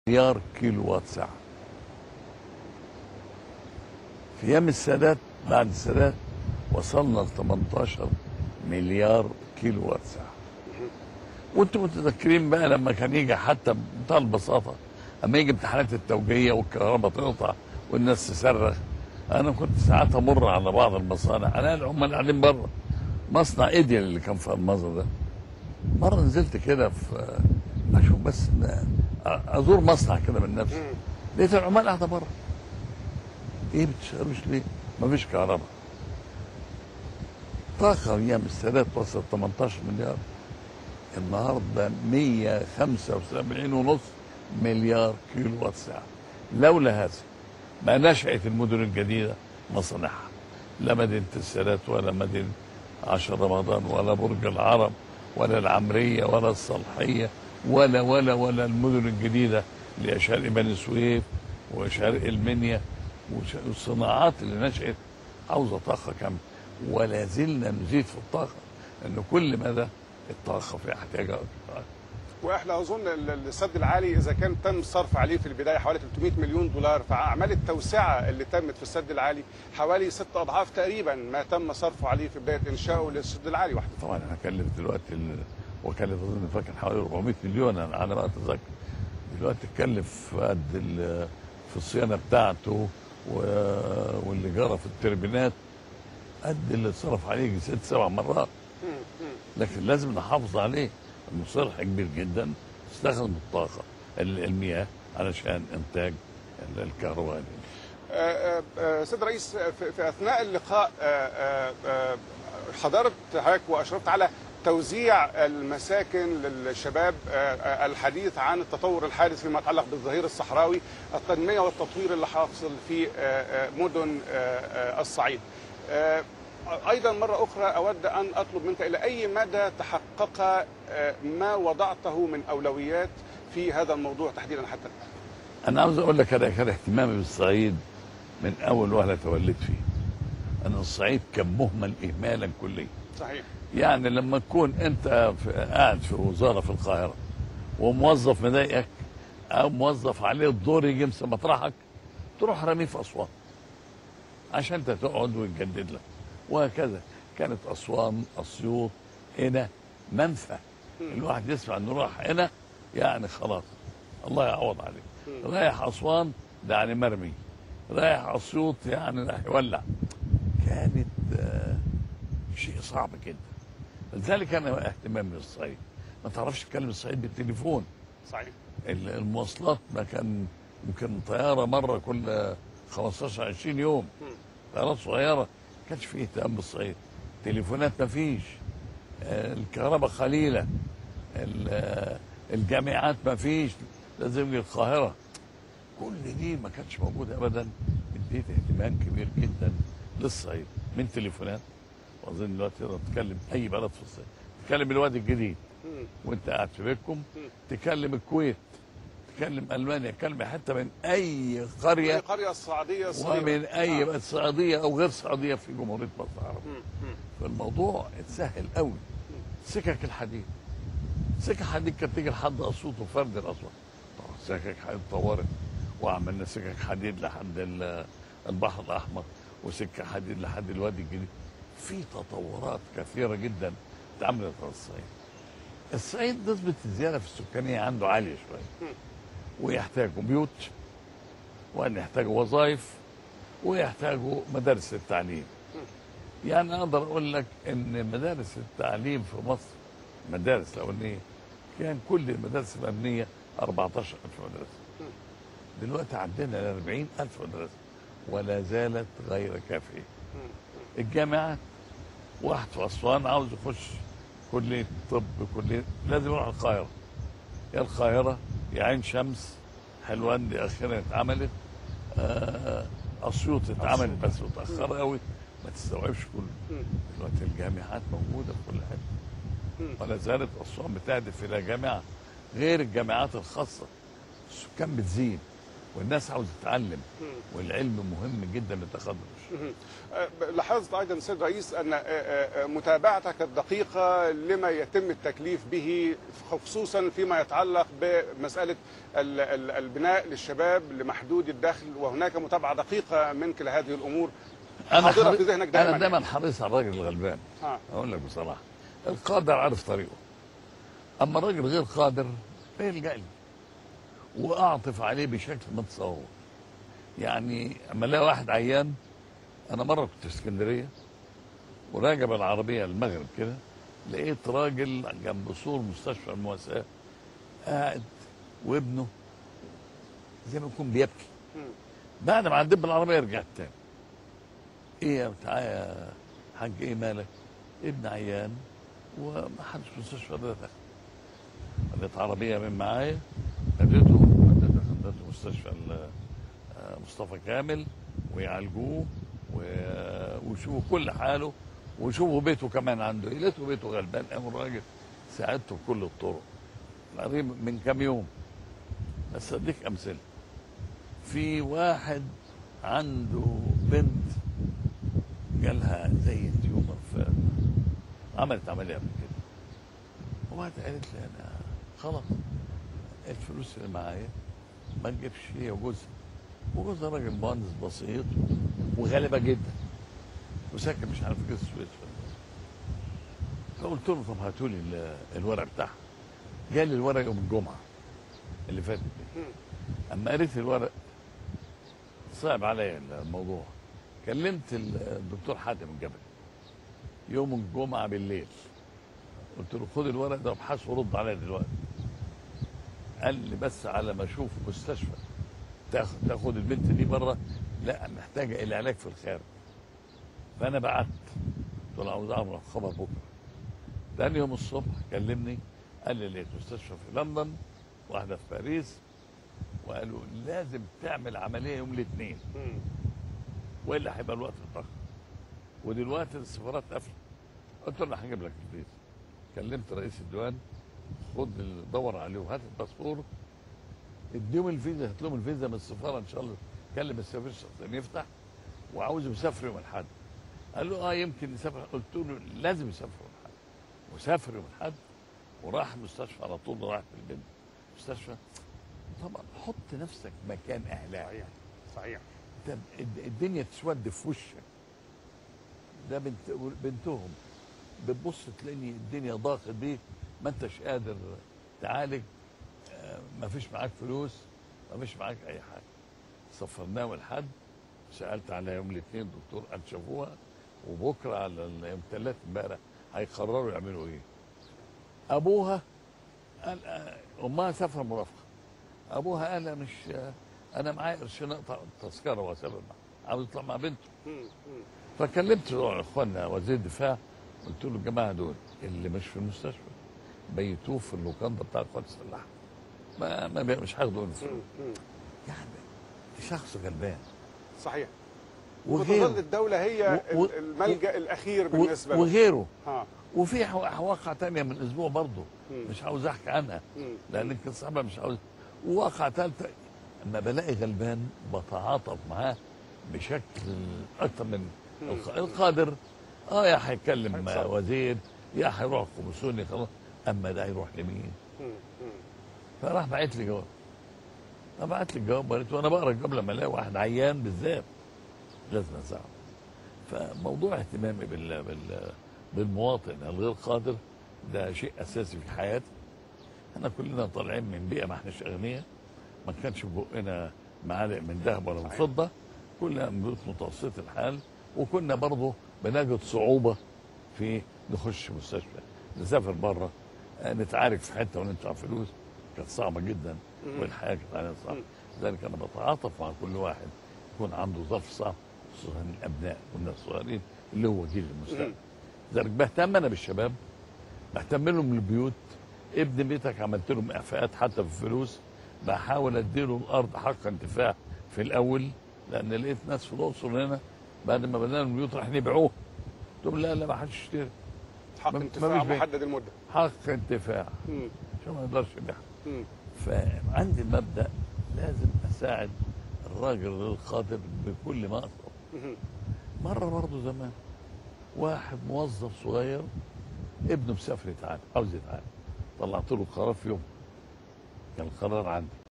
مليار كيلو وات ساعة. في ايام السادات، بعد السادات وصلنا ل 18 مليار كيلو وات ساعة. وانتم متذكرين بقى لما كان يجي حتى بمنتهى البساطة، اما يجي امتحانات التوجيهية والكهرباء تقطع والناس تصرخ، انا كنت ساعات امر على بعض المصانع، انا العمال قاعدين بره مصنع ايديال اللي كان في المنظر ده. مرة نزلت كده في اشوف بس ازور مصنع كده من نفسي، لقيت العمال قاعدة بره. ايه بتشتغلوش ليه؟ مفيش كهرباء. طاقة ايام السادات وصلت 18 مليار، النهارده 175.5 مليار كيلو وات ساعة. لولا هذا ما نشأت المدن الجديدة مصانعها، لا مدينة السادات ولا مدينة 10 رمضان ولا برج العرب ولا العمرية ولا الصالحية ولا المدن الجديدة اللي هي شرق بني سويف وشرق المنيا، والصناعات اللي نشأت عاوزة طاقة كاملة. ولا زلنا نزيد في الطاقة، لأن كل مدى الطاقة في احتياجها أكثر. واحنا اظن السد العالي اذا كان تم الصرف عليه في البدايه حوالي 300 مليون دولار، فاعمال التوسعه اللي تمت في السد العالي حوالي 6 اضعاف تقريبا ما تم صرفه عليه في بدايه انشائه للسد العالي وحده. طبعا انا هكلف دلوقتي وكلف اظن فاكر حوالي 400 مليون انا على ما اتذكر. دلوقتي تكلف قد في الصيانه بتاعته واللي جرى في التربينات قد اللي اتصرف عليه 6-7 مرات. لكن لازم نحافظ عليه، انه صرح كبير جدا استخدم الطاقه المياه علشان انتاج الكهرباء. سيد الرئيس، في اثناء اللقاء حضرت حضرتك واشرفت على توزيع المساكن للشباب، الحديث عن التطور الحادث فيما يتعلق بالظهير الصحراوي، التنميه والتطوير اللي حاصل في مدن الصعيد. أيضا مرة أخرى أود أن أطلب منك إلى أي مدى تحقق ما وضعته من أولويات في هذا الموضوع تحديدا حتى الآن؟ أنا عاوز أقول لك أنا كان اهتمامي بالصعيد من أول وهلة توليت فيه. أنا الصعيد كان مهمل إهمالا كليا. صحيح. يعني لما تكون أنت قاعد في وزارة في القاهرة وموظف مضايقك أو موظف عليه الدور يجي يمسك مطرحك، تروح رميه في أسوان عشان أنت تقعد ويتجدد لك. وهكذا كانت أسوان، أسيوط، هنا منفى. الواحد يسمع انه راح هنا يعني خلاص الله يعوض عليه. رايح أسوان ده يعني مرمي، رايح أسيوط يعني راح يولع. كانت شيء صعب جدا. لذلك انا اهتمامي بالصعيد. ما تعرفش تتكلم الصعيد بالتليفون. صحيح. المواصلات ما كان يمكن طياره مره كل 15-20 يوم، طيارات صغيره. ما كانش فيه اهتمام بالصعيد. تليفونات ما فيش، الكهرباء قليله، الجامعات ما فيش، لازم يجي القاهره. كل دي ما كانتش موجوده ابدا. اديت اهتمام كبير جدا للصعيد من تليفونات. واظن دلوقتي تقدر تكلم اي بلد في الصعيد، تكلم الوادي الجديد وانت قاعد في بيتكم، تكلم الكويت، تكلم المانيا، تكلم حتى من اي قريه، اي قريه صعيديه صغيره، ومن اي صعيديه او غير صعيديه في جمهوريه مصر العربيه. فالموضوع اتسهل قوي. سكك الحديد، سكك الحديد كانت تيجي لحد اسيوط وفرد الاسود. طبعا سكك حديد اتطورت وعملنا سكك حديد لحد البحر الاحمر، وسكه حديد لحد الوادي الجديد. في تطورات كثيره جدا اتعملت على الصعيد. الصعيد نسبه الزياده في السكانيه عنده عاليه شويه، ويحتاجوا بيوت، وان يحتاجوا وظائف، ويحتاجوا مدارس التعليم. يعني اقدر اقول لك ان مدارس التعليم في مصر، مدارس الاولانيه كان كل المدارس الامنيه 14,000 مدرسه. دلوقتي عدينا ل 40,000 مدرسه ولا زالت غير كافيه. الجامعات، واحد في اسوان عاوز يخش كليه طب، كليه لازم يروح القاهره. يا القاهره يا عين شمس، حلوان دي اخيرا اتعملت، اسيوط اتعملت بس متاخره قوي ما تستوعبش كله. دلوقتي الجامعات موجوده في كل حته، ولا زالت اسوان بتهدف الى جامعه غير الجامعات الخاصه. السكان بتزيد والناس عاوزه تتعلم، والعلم مهم جدا للتقدم. لاحظت ايضا سيد رئيس ان متابعتك الدقيقه لما يتم التكليف به خصوصا فيما يتعلق بمساله البناء للشباب لمحدود الدخل، وهناك متابعه دقيقه منك لهذه الامور حاضره في ذهنك دائما. انا دايما حريص على الراجل الغلبان. اقول لك بصراحه، القادر عارف طريقه، اما الراجل غير قادر بيلجأ لي واعطف عليه بشكل ما تصور. يعني اما الاقي واحد عيان، انا مره كنت في اسكندريه وراجع بالعربيه المغرب كده، لقيت راجل جنب سور مستشفى المواساه قاعد وابنه زي ما يكون بيبكي. بعد ما عديت بالعربيه رجعت تاني. ايه يا تعالى يا حاج، ايه مالك؟ ابن عيان وما حدش في المستشفى ده دخل. خدت عربيه من معايا، خدته مستشفى مصطفى كامل ويعالجوه ويشوفوا كل حاله ويشوفوا بيته كمان عنده ايه. لقيته بيته غلبان قام الراجل ساعدته بكل الطرق. من كام يوم بس اديك امثله. في واحد عنده بنت جالها زي تيومر عملت عمليه قبل كده، وبعد قالت لي انا خلاص الفلوس اللي معايا ما تجيبش هي وجوزها. وجوزها راجل مهندس بسيط وغالبه جدا وساكن مش عارف جنس السويس. فقلت له طب هاتوا لي الورق بتاعها. جالي الورق يوم الجمعه اللي فاتت دي. اما قريت الورق صعب عليا الموضوع. كلمت الدكتور حاتم الجبل يوم الجمعه بالليل، قلت له خد الورق ده وابحث ورد عليا دلوقتي. قال لي بس على ما اشوف مستشفى تاخد البنت دي بره، لا محتاجه الى علاج في الخارج. فانا بعت قلت له عاوز اعرف خبر بكره. تاني يوم الصبح كلمني قال لي لقيت مستشفى في لندن واحده في باريس، وقالوا لازم تعمل عمليه يوم الاثنين والا هيبقى الوقت اتاخر، ودلوقتي السفارات قافله. قلت له هجيب لك الفيزا. كلمت رئيس الديوان، خد دور عليه وهات الباسبور، اديهم الفيزا، هات لهم الفيزا من السفاره ان شاء الله. كلم السفير عشان يفتح، وعاوزه يسافر يوم الاحد. قال له يمكن يسافر. قلت له لازم يسافر يوم الاحد. وسافر يوم الاحد وراح المستشفى على طول. راح بالبنت المستشفى. طبعا حط نفسك مكان اهلها. صحيح. الدنيا تسود في وشك. ده بنتهم بتبص تلاقي الدنيا ضاقت بيك، ما انتش قادر تعالج، ما فيش معاك فلوس، ما فيش معاك اي حاجه. سفرناه الحد، سالت على يوم الاثنين الدكتور قال شافوها، وبكره على يوم الثلاث امبارح هيقرروا يعملوا ايه. ابوها قال امها سافره مرافقه. ابوها قال مش انا معايا قرشين اقطع التذكره واسافر معاه، عاوز يطلع مع بنته. فكلمت اخواننا وزير الدفاع، قلت له الجماعه دول اللي مش في المستشفى بيتوه في اللوكاندا بتاع القوات المسلحه، ما مش هياخدوا الفلوس. يعني شخص غلبان. صحيح. وغيره. وتظل الدوله هي الملجا الاخير بالنسبه له. وغيره. وفي واقعه ثانيه من اسبوع برضه مش عاوز احكي عنها لان كانت صعبه، مش عاوز. وواقعه ثالثه اما بلاقي غلبان بتعاطف معاه بشكل اكثر من القادر. يا هيكلم وزير، يا هيروح كوميسيوني خلاص، اما ده هيروح لمين؟ فراح بعت لي جواب. بعت لي الجواب قريته، وانا بقرا الجواب لما الاقي واحد عيان بالذات لازم اساعده. فموضوع اهتمامي بالمواطن الغير قادر ده شيء اساسي في حياتي. احنا كلنا طالعين من بيئه ما احناش اغنياء، ما كانش في بقنا معالق من ذهب ولا من فضه، كلنا من بيوت متوسطه الحال، وكنا برضه بنجد صعوبه في نخش مستشفى، نسافر بره، نتعارك في حته وندفع فلوس، كانت صعبه جدا والحياه كانت علينا صعبه. لذلك انا بتعاطف مع كل واحد يكون عنده ظرف صعب، خصوصا الابناء والناس الصغيرين اللي هو جيل المستقبل. لذلك بهتم انا بالشباب، بهتم لهم البيوت. ابن بيتك عملت لهم اعفاءات حتى في الفلوس، بحاول اديله الارض حق انتفاع في الاول، لان لقيت ناس في الاقصر هنا بعد ما بنينا البيوت رايحين يبيعوها. قلت لهم لا ما حدش يشتري. حق انتفاع محدد المده. حق انتفاع عشان ما يقدرش يبيعها. فعندي المبدا لازم اساعد الراجل القادر بكل ما أصاب. مرة برضه زمان واحد موظف صغير ابنه مسافر يتعالج، عاوز يتعالج، طلعت له قرار في يوم، كان القرار عندي